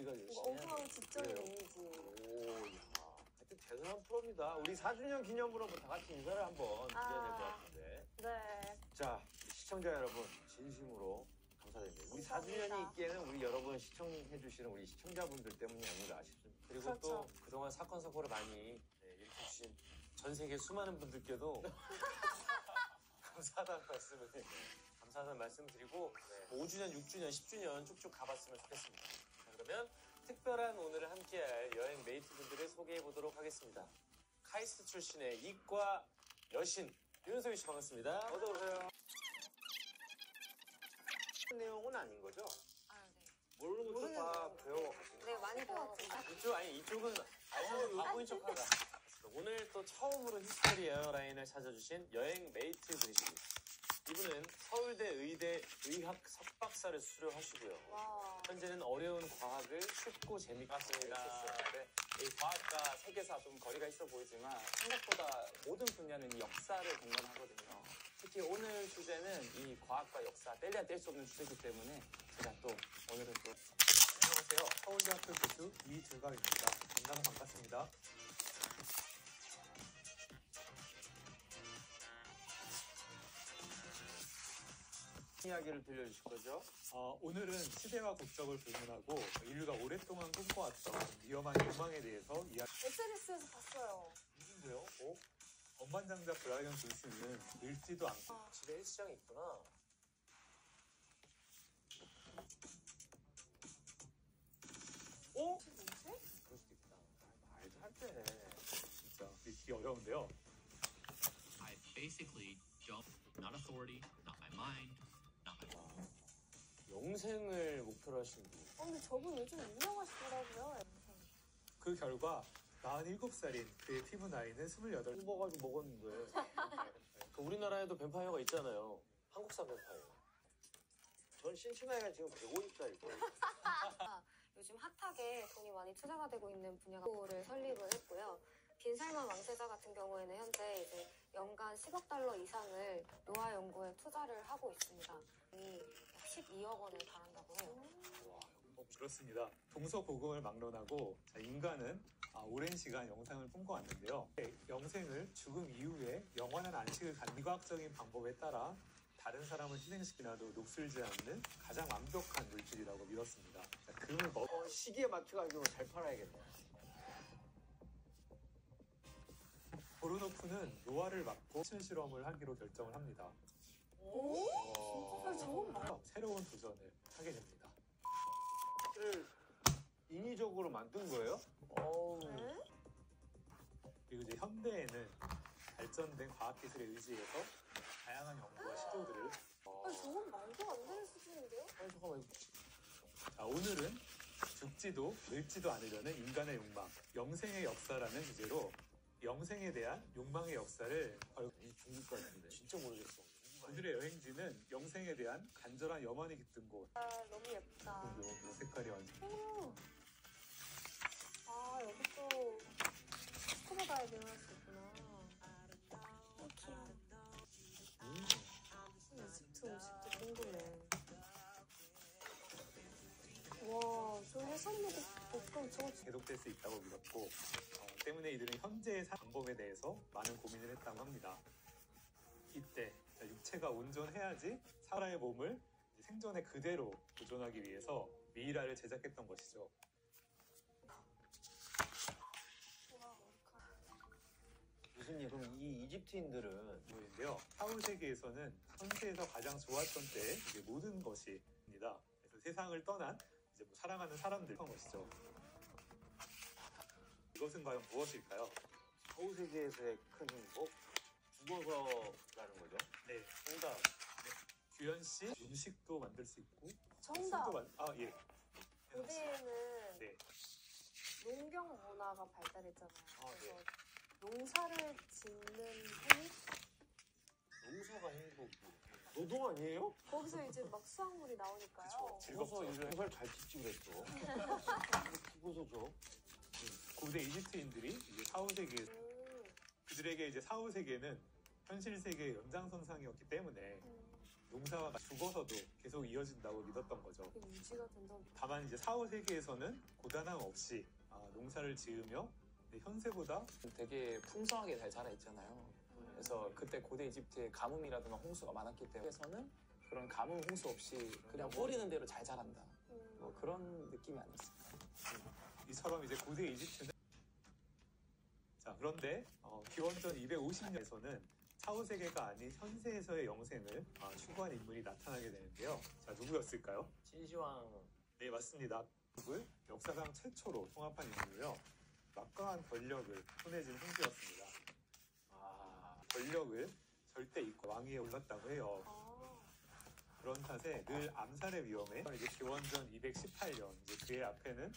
우리가 열심히 해야 엉뚱한 지적인 그래요. 이미지. 오, 야. 하여튼 대단한 프로입니다. 우리 4주년 기념으로 다 같이 인사를 한번 드려야 될 것 같은데. 네. 자, 시청자 여러분, 진심으로 감사드립니다. 우리 감사합니다. 4주년이 있기에는 우리 여러분 시청해주시는 우리 시청자분들 때문이 아닌가 싶습니다. 그리고 그렇죠. 또 그동안 사건, 사고를 많이 일으켜주신 전 세계 수많은 분들께도 감사하다는 말씀을 감사하다는 말씀을 드리고 5주년, 6주년, 10주년 쭉쭉 가봤으면 좋겠습니다. 자, 그러면 특별한 오늘을 함께할 여행 메이트분들을 소개해 보도록 하겠습니다. 카이스트 출신의 이과 여신 윤소희 씨 반갑습니다. 어서 오세요. 내용은 아닌 거죠? 아, 네. 모르는 것도 다 배워가지고. 네, 많이 배웠습니다. 이쪽은 알고 바보인 척하다. 오늘 또 처음으로 히스토리 에어라인을 찾아주신 여행 메이트 분이십니다. 이분은 서울대 의대 의학 석박사를 수료하시고요. 와. 현재는 어려운 과학을 쉽고 재밌게 맞습니다. 네. 이 과학과 세계사 좀 거리가 있어 보이지만 생각보다 모든 분야는 이 역사를 공부하거든요. 특히 오늘 주제는 이 과학과 역사 뗄래야 뗄 수 없는 주제이기 때문에 제가 또 오늘은 또 안녕하세요. 서울대학교 교수 이들갑입니다. 만나서 반갑습니다. 이야기를 들려주실 거죠? 오늘은 시대와 국적을 불문하고 인류가 오랫동안 꿈꿔왔던 위험한 욕망에 대해서 이야기. SNS에서 봤어요. 무슨데요? 억만장자 브라이언 존슨은 늙지도 않고 집에 헬스장이 있구나. 오? 뭐지? 그럴 수도 있다. 말도 할 때. 진짜 믿기 어려운데요. I basically don't, not authority, not my mind, not my 영생을 목표로 하신 분. 근데 저분 요즘 유명하시더라고요. 그 결과 47살인 그의 피부 나이는 28. 뽑아가지고 먹었는데. 그 우리나라에도 뱀파이어가 있잖아요. 한국산 뱀파이어. 전 신춘아이가 지금 150살이고. 요즘 핫하게 돈이 많이 투자가 되고 있는 분야를 설립을 했고요. 빈살만 왕세자 같은 경우에는 현재 이제 연간 10억 달러 이상을 노화 연구에 투자를 하고 있습니다. 약 12억 원에 달한다고 해요. 그렇습니다. 동서고금을 막론하고 인간은 오랜 시간 영생을 꿈꿔왔는데요. 영생을 죽음 이후에 영원한 안식을 갖는 미과학적인 방법에 따라 다른 사람을 희생시키나도 녹슬지 않는 가장 완벽한 물질이라고 믿었습니다. 금을 시기에 맞춰가지고 잘 팔아야겠네. 보르노프는 노화를 막고 신 실험을 하기로 결정을 합니다. 오? 진짜 저건 뭐야? 새로운 도전을 하게 됩니다. 를 인위적으로 만든 거예요? 네? 그리고 이제 현대에는 발전된 과학기술에 의지해서 다양한 연구와 시도들을 저건 말도 안 되는 수준인데요? 아니 잠깐만. 자, 오늘은 죽지도 늙지도 않으려는 인간의 욕망, 영생의 역사라는 주제로 영생에 대한 욕망의 역사를 이 중국 같은데. 진짜 모르겠어. 오늘의 여행지는 영생에 대한 간절한 염원이 깃든 곳. 너무 예쁘다. 이 색깔이 완전. 여기 또 스쿠버 다이빙 할 수 있구나. 이집트 음식도 궁금해. 와, 저 해산물 볶음 저거 계속될 수 있다고 믿었고 때문에 이들은 현재의 방법에 대해서 많은 고민을 했다고 합니다. 이때 육체가 온전해야지 사람의 몸을 생전에 그대로 보존하기 위해서 미이라를 제작했던 것이죠. 교수님, 그럼 이 이집트인들은 인데요. 사후 세계에서는 현세에서 가장 좋았던 때의 이제 모든 것입니다. 그래서 세상을 떠난 이제 사랑하는 사람들 한 것이죠. 이것은 과연 무엇일까요? 서울 세계에서의 큰 행복? 죽어서라는 거죠? 네, 정답. 규현 씨 음식도 만들 수 있고 정답. 술도 예. 고대에는 네. 농경 문화가 발달했잖아요. 네. 그래서 농사를 짓는 행위? 농사가 행복이고. 노동 아니에요? 거기서 이제 막 수확물이 나오니까요. 그쵸. 즐겁죠. 죽어서 이제 농사를 잘 짓지 그랬어. 죽어서 줘. 고대 이집트인들이 이제 사후 세계 그들에게 이제 사후 세계는 현실 세계의 연장선상이었기 때문에 농사가 죽어서도 계속 이어진다고 믿었던 거죠. 이게 유지가 된다고. 다만 이제 4, 5세기에서는 고단함 없이 농사를 지으며 현세보다 되게 풍성하게 잘 자라 있잖아요. 그래서 그때 고대 이집트에 가뭄이라든가 홍수가 많았기 때문에서는 그런 가뭄 홍수 없이 그냥 뿌리는 대로 잘 자란다. 뭐 그런 느낌이 아니었을까. 이처럼 이제 고대 이집트는 자 그런데 기원전 250년에서는 4, 5세기가 아닌 현세에서의 영생을 추구한 인물이 나타나게 되는데요. 자 누구였을까요? 진시황. 네 맞습니다. 을 역사상 최초로 통합한 인물이요. 막강한 권력을 손에 쥔 형제였습니다. 권력을 절대 잊고 왕위에 올랐다고 해요. 그런 탓에 늘 암살의 위험에 이제 기원전 218년 이제 그의 앞에는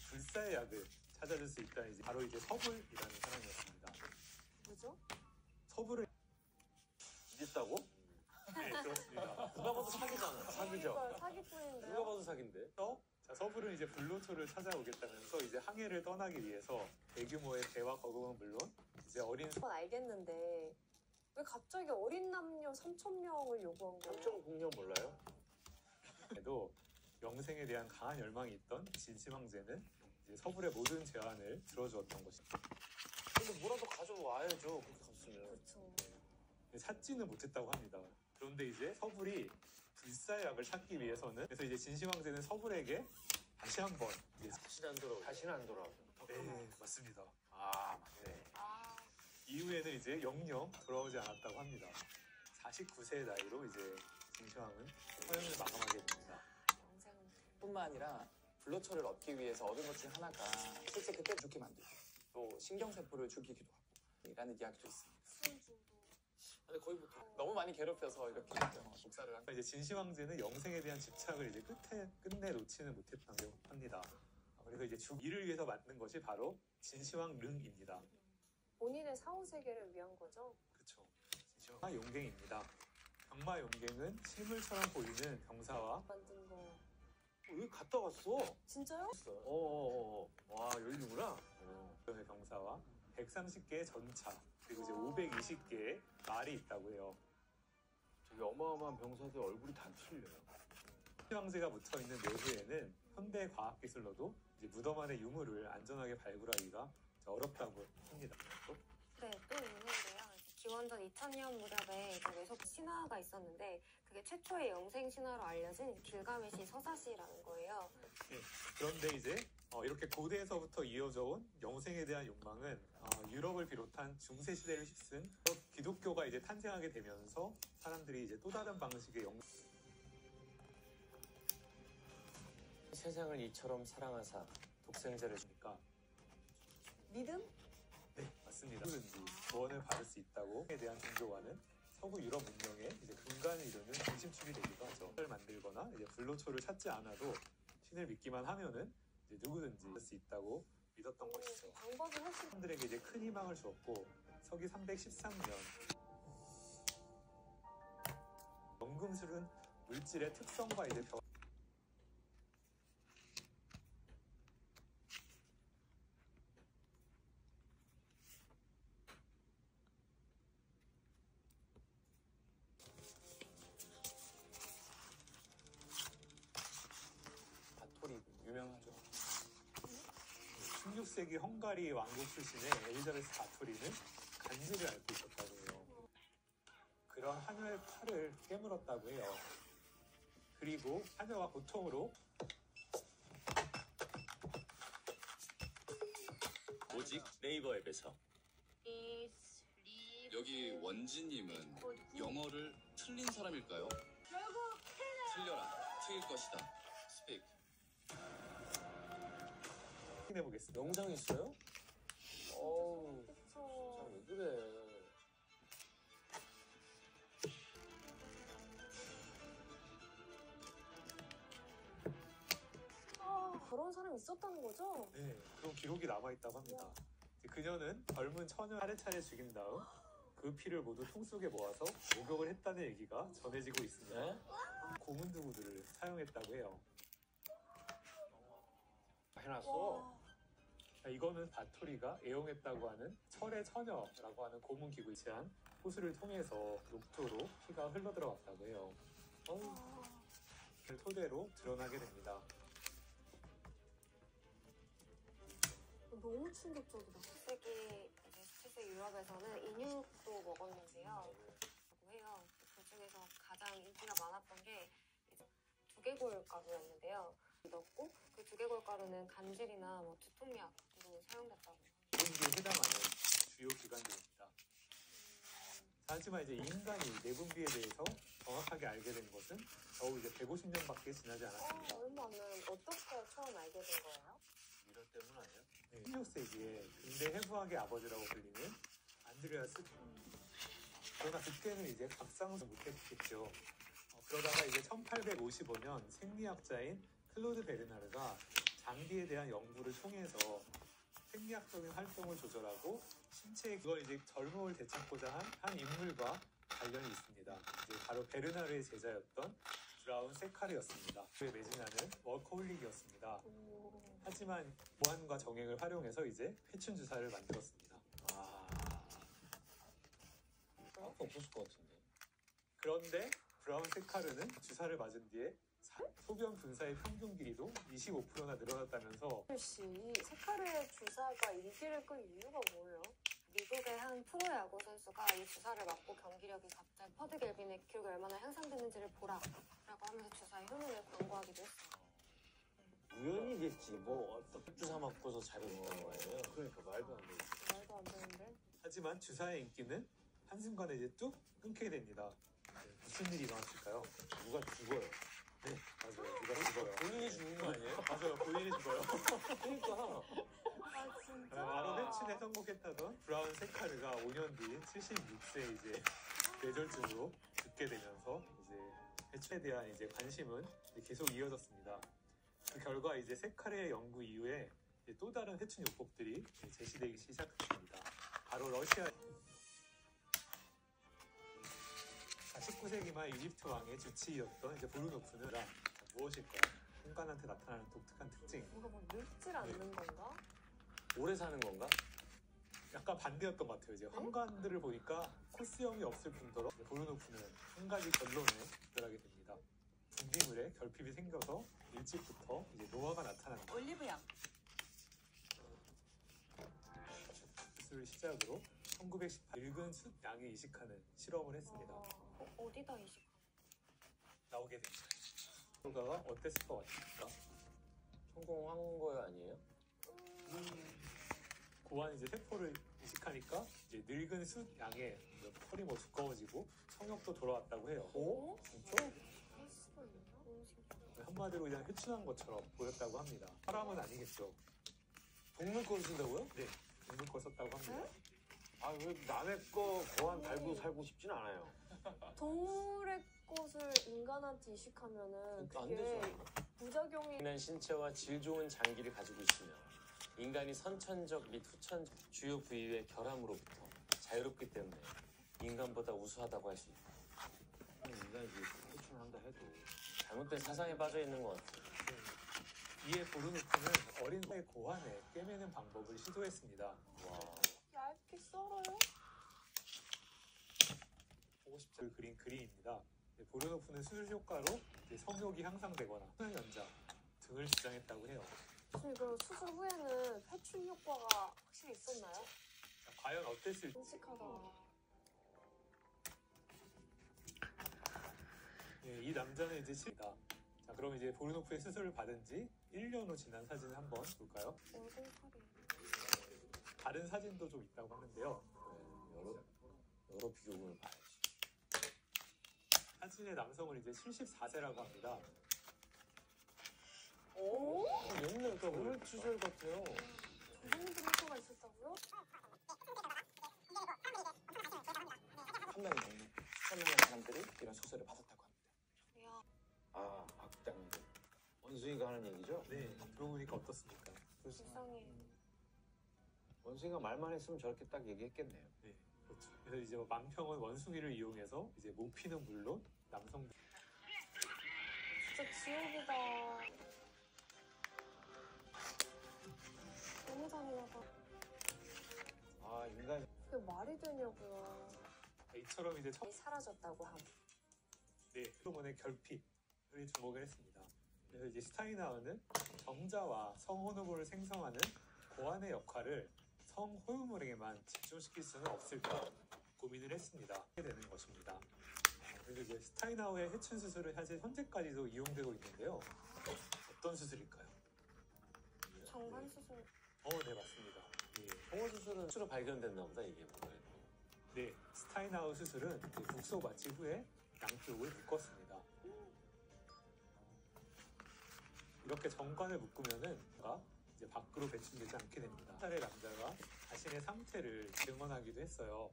불사의 약을 찾아줄 수 있다는 이제 바로 이제 서불이라는 사람이었습니다. 뭐죠? 서불을 잊었다고? 네 그렇습니다. 누가 봐도 사기잖아. 사기죠. 그러니까 누가 사기꾼인데요. 봐도 사기인데. 자, 서불은 이제 불로초를 찾아오겠다면서 이제 항해를 떠나기 위해서 대규모의 배와 거금은 물론 이제 어린 그건 알겠는데 왜 갑자기 어린 남녀 3,000명을 요구한 거예요? 3.0년 몰라요? 에도 영생에 대한 강한 열망이 있던 진심 황제는 이제 서불의 모든 제안을 들어주었던 것입니다. 근데 뭐라도 가져와야죠. 그렇게 갔으면. 그렇죠. 찾지는 못했다고 합니다. 그런데 이제 서불이 불사의 약을 찾기 위해서는 그래서 이제 진심 황제는 서불에게 다시 한번 이제 다시는 안 돌아오고. 다시는 안 돌아오고. 네 맞습니다. 맞네. 아, 이후에는 이제 영영 돌아오지 않았다고 합니다. 49세의 나이로 이제 진시황은 서영을 마감하게 됩니다. 영생은 뿐만 아니라 불로초를 얻기 위해서 얻은 것 중 하나가 실제 그때 죽게 만들고 또 신경세포를 죽이기도 하고 이라는 이야기도 있습니다. 수중도 근데 거의 뭐 너무 많이 괴롭혀서 이렇게 독사를 한 이제 진시 황제는 영생에 대한 집착을 이제 끝내 놓지는 못했다고 합니다. 그래서 이제 이를 위해서 만든 것이 바로 진시황 릉입니다. 본인의 사후세계를 위한 거죠? 그렇죠. 진시황 용갱입니다. 병마 용갱은 실물처럼 보이는 병사와 만든 거. 여기 갔다 왔어. 진짜요? 와 여기구나. 병의 병사와 130개의 전차 그리고 이제 520개의 말이 있다고 해요. 저기 어마어마한 병사들 얼굴이 다 틀려요. 진시 황제가 묻혀 있는 내부에는 현대 과학 기술로도 이제 무덤 안의 유물을 안전하게 발굴하기가 어렵다고 합니다. 네, 또 있는데요. 기원전 2000년 무렵에 이제 외속 신화가 있었는데 그게 최초의 영생 신화로 알려진 길가메시 서사시라는 거예요. 그런데 이제 이렇게 고대에서부터 이어져 온 영생에 대한 욕망은 유럽을 비롯한 중세 시대를 휩쓴 기독교가 이제 탄생하게 되면서 사람들이 이제 또 다른 방식의 세상을 이처럼 사랑하사 독생자를 영생이니까 믿음? 네 맞습니다. 누구든지 구원을 받을 수 있다고에 대한 종교와는 서구 유럽 문명의 이제 근간을 이루는 중심축이 되기도 하죠. 을 만들거나 이제 불로초를 찾지 않아도 신을 믿기만 하면은 이제 누구든지 할 수 있다고 믿었던 것이죠. 방법이 훨씬 사람들에게 이제 큰 희망을 주었고 서기 313년 연금술은 물질의 특성과 이제 바토리 유명하죠. 16세기 헝가리 왕국 출신의 엘리자베스 바토리는 간지를 앓고 있었다고 해요. 그런 하녀의 팔을 깨물었다고 해요. 그리고 하녀가 고통으로 오직 네이버 앱에서 여기 원지님은 영어를 틀린 사람일까요? 틀려라. 틀릴 것이다. 스픽. 확인해 보겠습니다. 영상 있어요? 어우, 그쵸. 참 왜 그래? 그런 사람이 있었다는 거죠? 네, 그런 기록이 남아있다고 합니다. 그녀는 젊은 처녀 차례차례 죽인 다음 그 피를 모두 통 속에 모아서 목욕을 했다는 얘기가 전해지고 있습니다. 네? 고문 도구들을 사용했다고 해요. 해놨어. 자, 이거는 바토리가 애용했다고 하는 철의 처녀라고 하는 고문 기구에 의한 호수를 통해서 욕조로 피가 흘러 들어갔다고 해요. 그 토대로 드러나게 됩니다. 너무 충격적이다. 17세기, 이제 17세기 유럽에서는 인육도 먹었는데요. 라고 해요. 그 중에서 가장 인기가 많았던 게 이제 두개골 가루였는데요. 넣었고 그 두개골 가루는 간질이나 뭐 두통약으로 사용됐다고 해요. 내분비에 해당하는 주요 기관들입니다. 하지만 이제 인간이 내분비에 대해서 정확하게 알게 된 것은 겨우 이제 150년밖에 지나지 않았습니다. 얼마는 어떻게 처음 알게 된 거예요? 이럴 때문 아니에요? 16세기에 근대 해부학의 아버지라고 불리는 안드레아스. 그러나 그때는 이제 각상도 못했겠죠. 그러다가 이제 1855년 생리학자인 클로드 베르나르가 장기에 대한 연구를 통해서 생리학적인 활동을 조절하고 신체의 그걸 이제 젊음을 되찾고자 한 인물과 관련이 있습니다. 이제 바로 베르나르의 제자였던 브라운 세카르였습니다. 그에 매진하는 워커홀릭이었습니다. 하지만 보안과 정액을 활용해서 이제 회춘 주사를 만들었습니다. 없었을 것 같은데. 그런데 브라운 세카르는 주사를 맞은 뒤에 소변 분사의 평균 길이도 25%나 늘어났다면서 씨, 세카르의 주사가 인기를 끌 이유가 뭐예요? 미국의 한 프로야구 선수가 이 주사를 맞고 경기력이 갑자기 퍼드 갤빈의 기록이 얼마나 향상됐는지를 보라 라고 하면서 주사의 효능을 광고하기도 했어요. 우연이겠지. 뭐 주사 맞고서 잘해줬다는 거예요. 그러니까 말도 안 돼. 말도 안 되는데? 하지만 주사의 인기는 한순간에 이제 뚝 끊게 됩니다. 무슨 일이 일어났을까요? 누가 죽어요. 네, 맞아요. 누가 죽어요. 본인이 죽는 거 아니에요? 맞아요. 본인이 죽어요. 그러니까. 아 진짜? 바로 회춘에 성공했다던 브라운 세카르가 5년 뒤 76세 이제 뇌졸중으로 죽게 되면서 이제 회춘에 대한 이제 관심은 이제 계속 이어졌습니다. 그 결과 이제 세카르의 연구 이후에 이제 또 다른 회춘 요법들이 제시되기 시작했습니다. 바로 러시아 19세기 말 이집트 왕의 주치의였던 이제 보르노프는 무엇일까요? 인간한테 나타나는 독특한 특징. 뭔가 뭐 늙질 않는 건가? 오래 사는 건가? 약간 반대였던 것 같아요. 이제 황관들을 보니까 코스염이 없을 뿐더러 보르노프는 한 가지 결론에 도달하게 됩니다. 분비물에 결핍이 생겨서 일찍부터 이제 노화가 나타나는 올리브영. 기술을 시작으로 1918 늙은 숫 양에 이식하는 실험을 했습니다. 어디다 이식? 나오게 됩니다. 결과가 어땠을 것 같습니까? 성공한 거예요, 아니에요? 고안 이제 세포를 이식하니까 이제 늙은 숫 양의 털이 뭐 두꺼워지고 청력도 돌아왔다고 해요. 오? 진짜? 할 수가 있나? 너무 신기하다. 한마디로 그냥 회춘한 것처럼 보였다고 합니다. 사람은 아니겠죠. 동물 거를 쓴다고요? 네, 동물 걸 썼다고 합니다. 아, 왜 남의 거 고안 달고 살고 싶진 않아요. 동물의 것을 인간한테 이식하면은 안 그게 되죠. 부작용이 인한 신체와 질 좋은 장기를 가지고 있으며 인간이 선천적 및 후천적 주요 부위의 결함으로부터 자유롭기 때문에 인간보다 우수하다고 할 수 있다. 인간이 회춘한다 해도 잘못된 사상에 빠져 있는 것 같아요. 이에 보르노프는 어린 나의 고환에 꿰매는 방법을 시도했습니다. 와. 얇게 썰어요? 보고 싶죠. 그린 그림입니다. 보르노프는 수술 효과로 이제 성욕이 향상되거나 수면 연장 등을 주장했다고 해요. 선생님 그럼 수술 후에는 회춘 효과가 확실히 있었나요? 자, 과연 어땠을지. 끔찍하다. 이 남자는 이제 실다. 자, 그럼 이제 보르노프의 수술을 받은 지 1년 후 지난 사진을 한번 볼까요? 얼굴 살이. 다른 사진도 좀 있다고 하는데요. 여러 비교군을 봐야지. 사진의 남성은 이제 74세라고 합니다. 오? 옛날 오늘 시절 같아요. 저 정도 효과가 있었다고요? 한 명이 넘는 수천 명의 사람들이 이런 수술을 받았다고 합니다. 야, 아, 악당들. 원숭이가 하는 얘기죠? 네, 들어보니까 어떻습니까? 불쌍해. 원숭이가 말만 했으면 저렇게 딱 얘기했겠네요. 네, 그렇죠. 그래서 이제 망평은 원숭이를 이용해서 이제 모피는 물론 남성들 진짜 지옥이다. 너무 잔인하다. 아, 인간. 그게 말이 되냐고요. 이처럼 이제 사라졌다고 함. 호르몬의 결핍을 주목을 했습니다. 그래서 이제 스타인하우는 정자와 성호르몬을 생성하는 고안의 역할을 성호르몬에게만 집중시킬 수는 없을까 고민을 했습니다. 하게 되는 것입니다. 그래서 이제 스타인하우의 해춘 수술은 사실 현재까지도 이용되고 있는데요. 어떤 수술일까요? 정관 수술. 네, 맞습니다. 홍어 수술은 수로 발견됐나 보다 이게 뭔가. 네, 스타인하우 수술은 이제 국소 마취 후에 양쪽을 묶었습니다. 이렇게 정관을 묶으면은 이제 밖으로 배출되지 않게 됩니다. 1살의 남자가 자신의 상태를 증언하기도 했어요.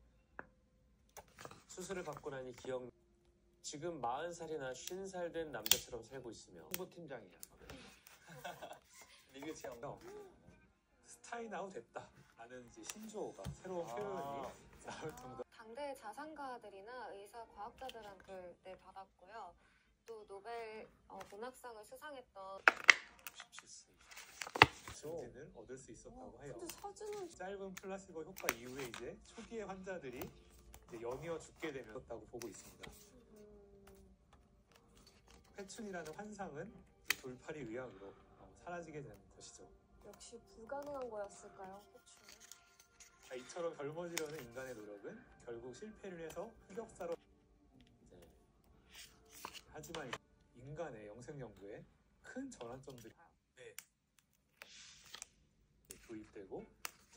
수술을 받고 나니 지금 40살이나 50살 된 남자처럼 살고 있으며 홍보팀장이야. 리뷰 체험. 스타인아웃 됐다라는 이제 신조어가 새로운 표현이 나올 정도. 당대 자산가들이나 의사, 과학자들한테 받았고요. 또 노벨 문학상을 수상했던 증진을 얻을 수 있었다고 해요. 근데 사진은 짧은 플라시보 효과 이후에 이제 초기의 환자들이 이제 연이어 죽게 되었다고 보고 있습니다. 회춘이라는 환상은 돌팔이 의학으로 사라지게 되는 것이죠. 역시 불가능한 거였을까요? 이처럼 젊어지려는 인간의 노력은 결국 실패를 해서 흑역사로. 하지만 인간의 영생 연구에 큰 전환점들이 도입되고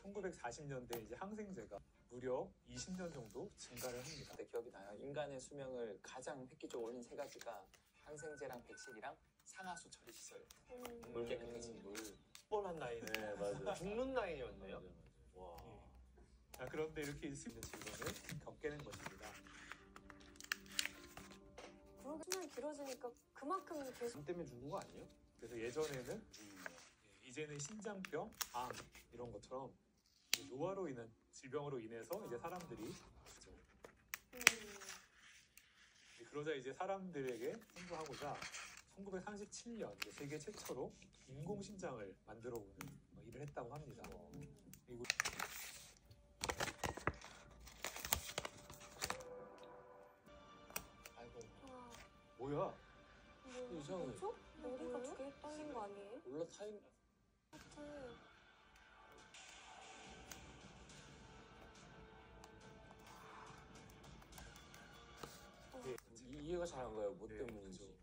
1940년대 이제 항생제가 무려 20년 정도 증가를 합니다. 네, 기억이 나요. 인간의 수명을 가장 획기적으로 올린 세 가지가 항생제랑 백신이랑 상하수 처리 시설. 물 깨끗해진 물. 뻔한 나이네. 네, 맞아. 죽는 나이였네요. 와. 자, 그런데 이렇게 있을 수 있는 질병을 겪게 된 것입니다. 그러게 수명이 길어지니까 그만큼 계속 암 때문에 죽는 거 아니에요? 그래서 예전에는 이제는 신장병, 암 이런 것처럼 노화로 인한 질병으로 인해서 이제 사람들이 죽죠. 그러자 이제 사람들에게 홍보하고자 1937년 세계 최초로 인공심장을 만들어 오는 일을 했다고 합니다. 그리고 아이고. 뭐야? 이상해. 뭐죠? 머리가 2개 떨린 거 아니에요? 올라타임. 이해가 잘 안 가요. 뭐 때문인지.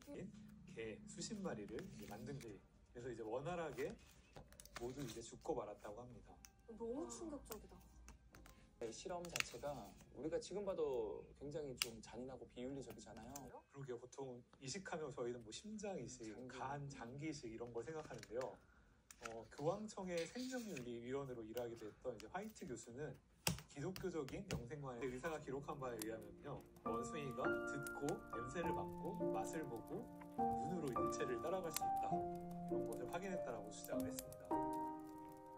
이게 개 수십 마리를 이제 만든 게, 그래서 이제 원활하게 모두 이제 죽고 말았다고 합니다. 너무 충격적이다. 실험 자체가 우리가 지금 봐도 굉장히 좀 잔인하고 비윤리적이잖아요. 그러게 보통 이식하면 저희는 뭐 심장 이식, 간, 장기 이식 이런 걸 생각하는데요. 교황청의 생명윤리 위원으로 일하게 됐던 이제 화이트 교수는 기독교적인 영생관의 의사가 기록한 바에 의하면요, 원숭이가 듣고 냄새를 맡고 맛을 보고 눈으로 일체를 따라갈 수 있다, 이런 것을 확인했다라고 주장을 했습니다.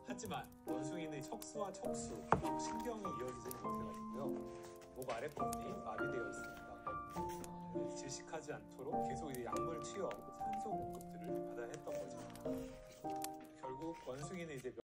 하지만 원숭이는 척수와 척수, 신경이 이어지지 못되어 있고요, 목 아래편이 마비되어 있습니다. 질식하지 않도록 계속 이제 약물 투여, 산소 공급들을 받아야 했던 거죠. 결국 원숭이는 이제